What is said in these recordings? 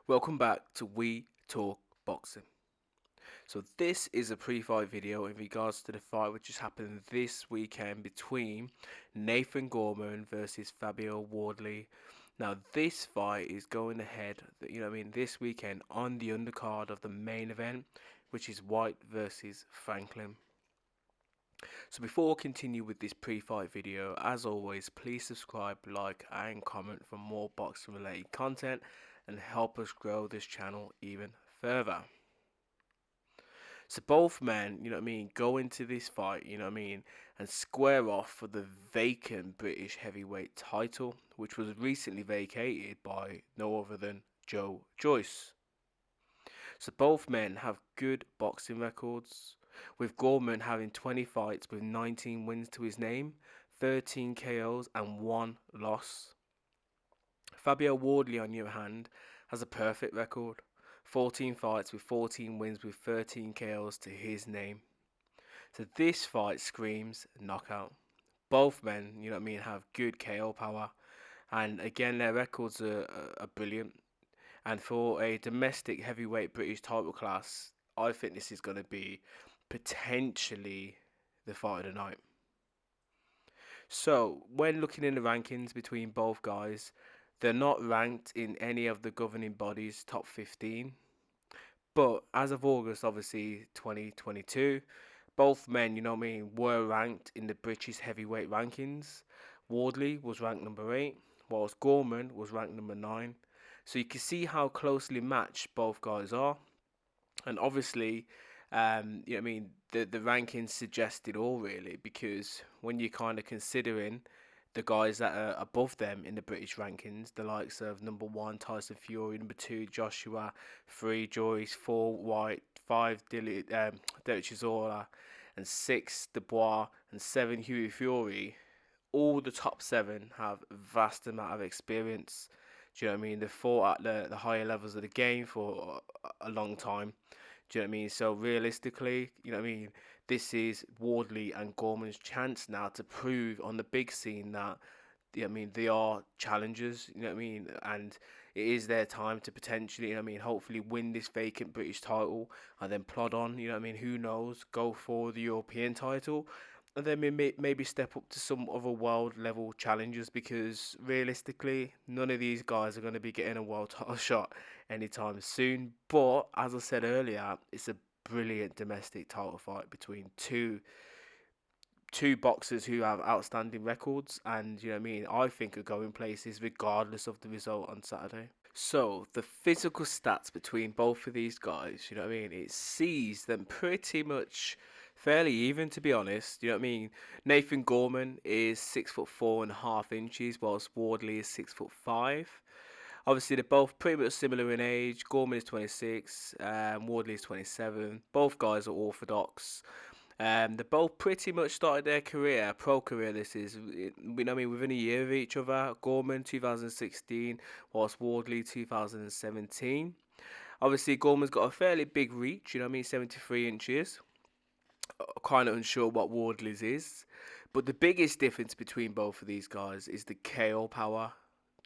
Welcome back to We Talk Boxing. So this is a pre-fight video in regards to the fight which has happened this weekend between Nathan Gorman versus Fabio Wardley. Now this fight is going ahead, this weekend on the undercard of the main event, which is White versus Franklin. So before I continue with this pre-fight video, as always, please subscribe, like and comment for more boxing related content and help us grow this channel even further. So both men, go into this fight, and square off for the vacant British heavyweight title, which was recently vacated by no other than Joe Joyce. So both men have good boxing records, with Gorman having 20 fights with 19 wins to his name, 13 KOs and 1 loss. Fabio Wardley, on the other hand, has a perfect record, 14 fights with 14 wins with 13 KOs to his name. So this fight screams knockout. Both men, have good KO power, and again their records are brilliant. And for a domestic heavyweight British title class, I think this is going to be potentially the fight of the night. So, when looking in the rankings between both guys, they're not ranked in any of the governing bodies' top 15. But as of August, obviously, 2022, both men, were ranked in the British heavyweight rankings. Wardley was ranked number 8, whilst Gorman was ranked number 9. So you can see how closely matched both guys are. And obviously, the rankings suggest it all really, because when you're kind of considering the guys that are above them in the British rankings, the likes of number 1 Tyson Fury, number 2 Joshua, 3 Joyce, 4 White, 5 Derek Chisora, and 6 Dubois, and 7 Hughie Fury, all the top 7 have a vast amount of experience. Do you know what I mean? They've fought at the higher levels of the game for a long time. Do you know what I mean? So realistically, this is Wardley and Gorman's chance now to prove on the big scene that, they are challengers, and it is their time to potentially, hopefully win this vacant British title and then plod on, who knows, go for the European title and then maybe step up to some other world level challenges, because realistically none of these guys are going to be getting a world title shot anytime soon. But as I said earlier, it's a brilliant domestic title fight between two boxers who have outstanding records, and I think are going places regardless of the result on Saturday. So the physical stats between both of these guys, it sees them pretty much fairly even, to be honest. Nathan Gorman is 6'4.5" whilst Wardley is 6'5". Obviously, they're both pretty much similar in age. Gorman is 26, Wardley is 27. Both guys are orthodox. They both pretty much started their pro career. This is, within a year of each other. Gorman 2016, whilst Wardley 2017. Obviously, Gorman's got a fairly big reach. 73 inches. Kind of unsure what Wardley's is, but the biggest difference between both of these guys is the KO power.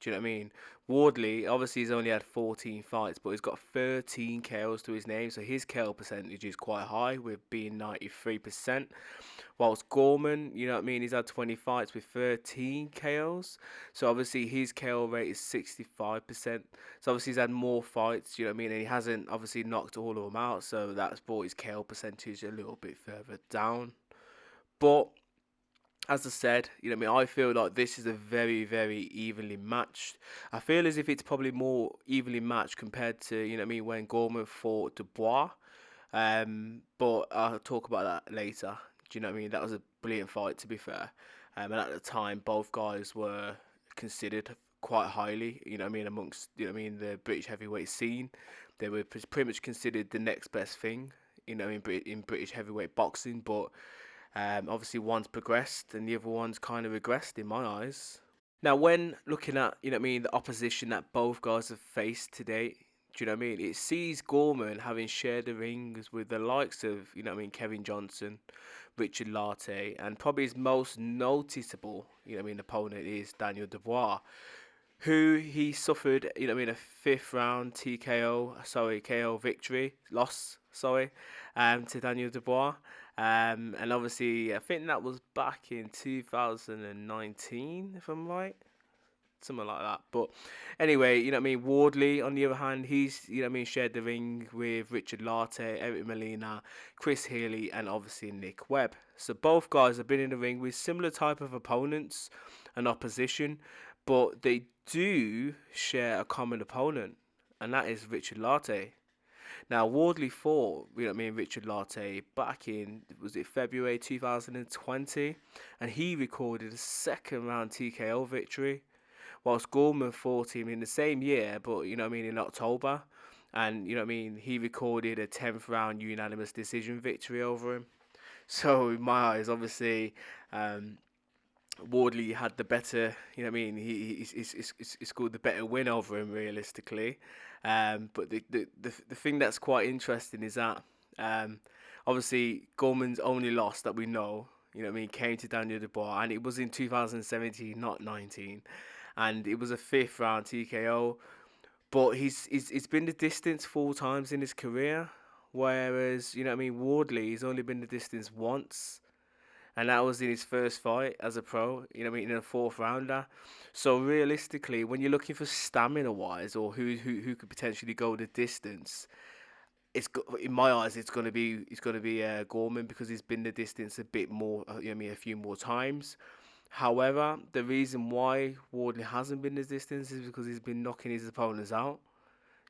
Do you know what I mean? Wardley, obviously, he's only had 14 fights, but he's got 13 KOs to his name, so his KO percentage is quite high, with being 93%. Whilst Gorman, he's had 20 fights with 13 KOs, so obviously his KO rate is 65%. So obviously he's had more fights, and he hasn't obviously knocked all of them out, so that's brought his KO percentage a little bit further down. But as I said, I feel like this is a very, very evenly matched. I feel as if it's probably more evenly matched compared to, when Gorman fought Dubois. But I'll talk about that later. Do you know what I mean? That was a brilliant fight, to be fair. And at the time, both guys were considered quite highly, amongst, the British heavyweight scene. They were pretty much considered the next best thing, in British heavyweight boxing. But obviously, one's progressed and the other one's kind of regressed in my eyes. Now, when looking at, the opposition that both guys have faced to date, do you know what I mean? It sees Gorman having shared the rings with the likes of, Kevin Johnson, Richard Lartey, and probably his most noticeable, opponent is Daniel Dubois, who he suffered, a fifth round KO victory, loss, to Daniel Dubois. And obviously, I think that was back in 2019, if I'm right, something like that. But anyway, Wardley, on the other hand, he's, shared the ring with Richard Latte, Eric Molina, Chris Healy, and obviously Nick Webb. So both guys have been in the ring with similar type of opponents and opposition, but they do share a common opponent, and that is Richard Latte. Now, Wardley fought, Richard Latte back in, was it February 2020, and he recorded a second round TKO victory, whilst Gorman fought him in the same year, but, in October, and, he recorded a 10th round unanimous decision victory over him. So, in my eyes, obviously, Wardley had the better, he scored the better win over him realistically. But the thing that's quite interesting is that obviously Gorman's only loss that we know, came to Daniel Dubois, and it was in 2017, not 19, and it was a fifth round TKO. But he's been the distance 4 times in his career, whereas Wardley has only been the distance once, and that was in his first fight as a pro, in a fourth rounder. So realistically, when you're looking for stamina wise, or who could potentially go the distance, in my eyes it's gonna be Gorman, because he's been the distance a bit more, a few more times. However, the reason why Wardley hasn't been the distance is because he's been knocking his opponents out.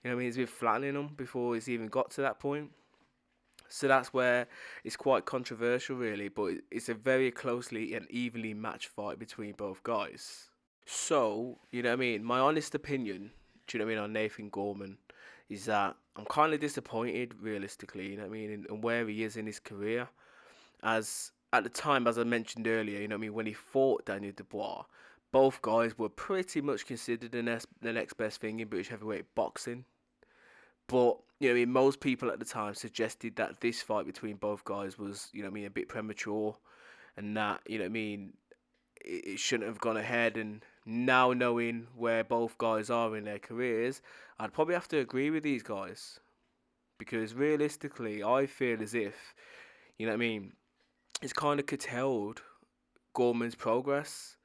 He's been flattening them before it's even got to that point. So that's where it's quite controversial, really, but it's a very closely and evenly matched fight between both guys. So, my honest opinion, on Nathan Gorman is that I'm kind of disappointed, realistically, in where he is in his career. As at the time, as I mentioned earlier, when he fought Daniel Dubois, both guys were pretty much considered the next best thing in British heavyweight boxing. But, most people at the time suggested that this fight between both guys was, a bit premature, and that, it shouldn't have gone ahead. And now, knowing where both guys are in their careers, I'd probably have to agree with these guys. Because realistically, I feel as if, it's kind of curtailed Gorman's progress.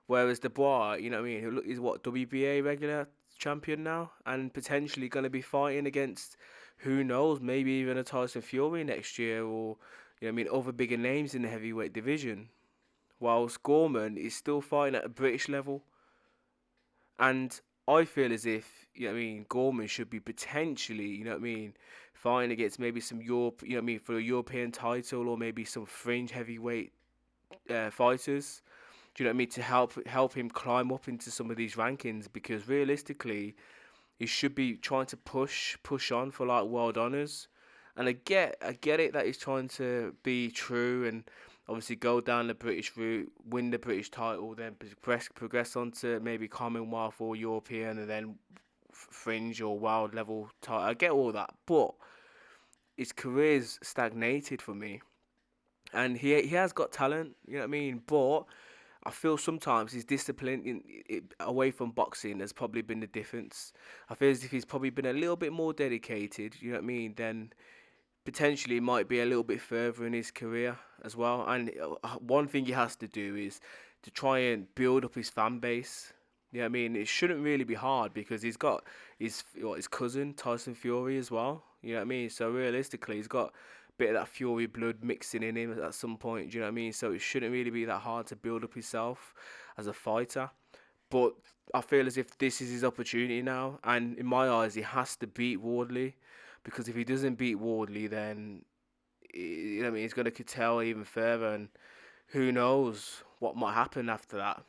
Whereas Dubois, who is what, WBA regular champion now, and potentially going to be fighting against, who knows, maybe even a Tyson Fury next year, or other bigger names in the heavyweight division. Whilst Gorman is still fighting at a British level, and I feel as if, Gorman should be potentially, fighting against maybe some Europe, for a European title, or maybe some fringe heavyweight fighters. Do you know what I mean? To help him climb up into some of these rankings, because realistically, he should be trying to push on for like world honors. And I get it that he's trying to be true and obviously go down the British route, win the British title, then progress on to maybe Commonwealth or European, and then fringe or world level title. I get all that, but his career's stagnated for me, and he has got talent. You know what I mean? But I feel sometimes his discipline away from boxing has probably been the difference. I feel as if he's probably been a little bit more dedicated, you know what I mean, then potentially might be a little bit further in his career as well. And one thing he has to do is to try and build up his fan base. Yeah, I mean, it shouldn't really be hard, because he's got his cousin Tyson Fury as well. You know what I mean? So realistically, he's got a bit of that Fury blood mixing in him at some point. Do you know what I mean? So it shouldn't really be that hard to build up himself as a fighter. But I feel as if this is his opportunity now, and in my eyes, he has to beat Wardley, because if he doesn't beat Wardley, then he's going to curtail even further, and who knows what might happen after that.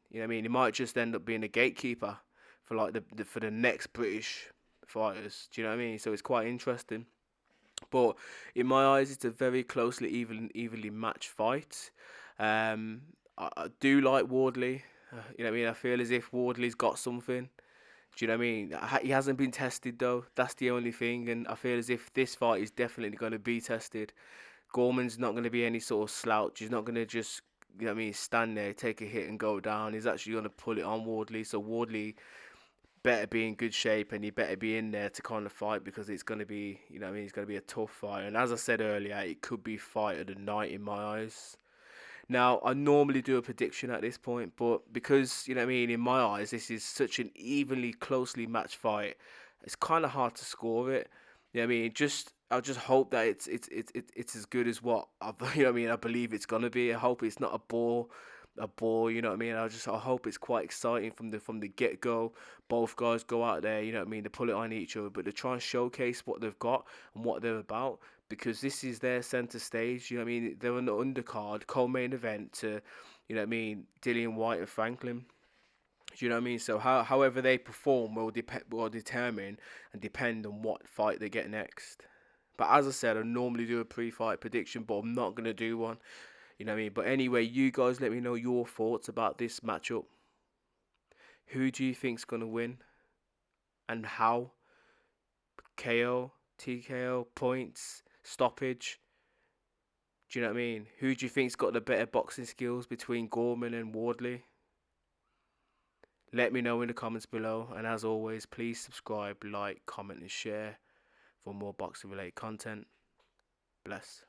You know what I mean? He might just end up being a gatekeeper for like for the next British fighters. Do you know what I mean? So it's quite interesting. But in my eyes, it's a very closely evenly matched fight. I do like Wardley. You know what I mean? I feel as if Wardley's got something. Do you know what I mean? He hasn't been tested though. That's the only thing, and I feel as if this fight is definitely going to be tested. Gorman's not going to be any sort of slouch. He's not going to just, stand there, take a hit and go down. He's actually going to pull it on Wardley. So Wardley better be in good shape and you better be in there to kind of fight, because it's going to be, you know what I mean, it's going to be a tough fight. And as I said earlier, it could be fight of the night in my eyes. Now, I normally do a prediction at this point, but because, you know what I mean, in my eyes, this is such an evenly, closely matched fight, it's kind of hard to score it. You know what I mean? I just hope that it's as good as what you know what I mean, I believe it's gonna be. I hope it's not a bore, you know what I mean? I hope it's quite exciting from the get go. Both guys go out there, you know what I mean, they pull it on each other, but they try and showcase what they've got and what they're about, because this is their center stage. You know what I mean? They're on the undercard, co-main event to, you know what I mean, Dillian White and Franklin. Do you know what I mean? So however they perform will determine and depend on what fight they get next. But as I said, I normally do a pre-fight prediction, but I'm not gonna do one. You know what I mean? But anyway, you guys let me know your thoughts about this matchup. Who do you think's gonna win, and how? KO, TKO, points, stoppage. Do you know what I mean? Who do you think's got the better boxing skills between Gorman and Wardley? Let me know in the comments below, and as always, please subscribe, like, comment, and share for more boxing related content. Bless.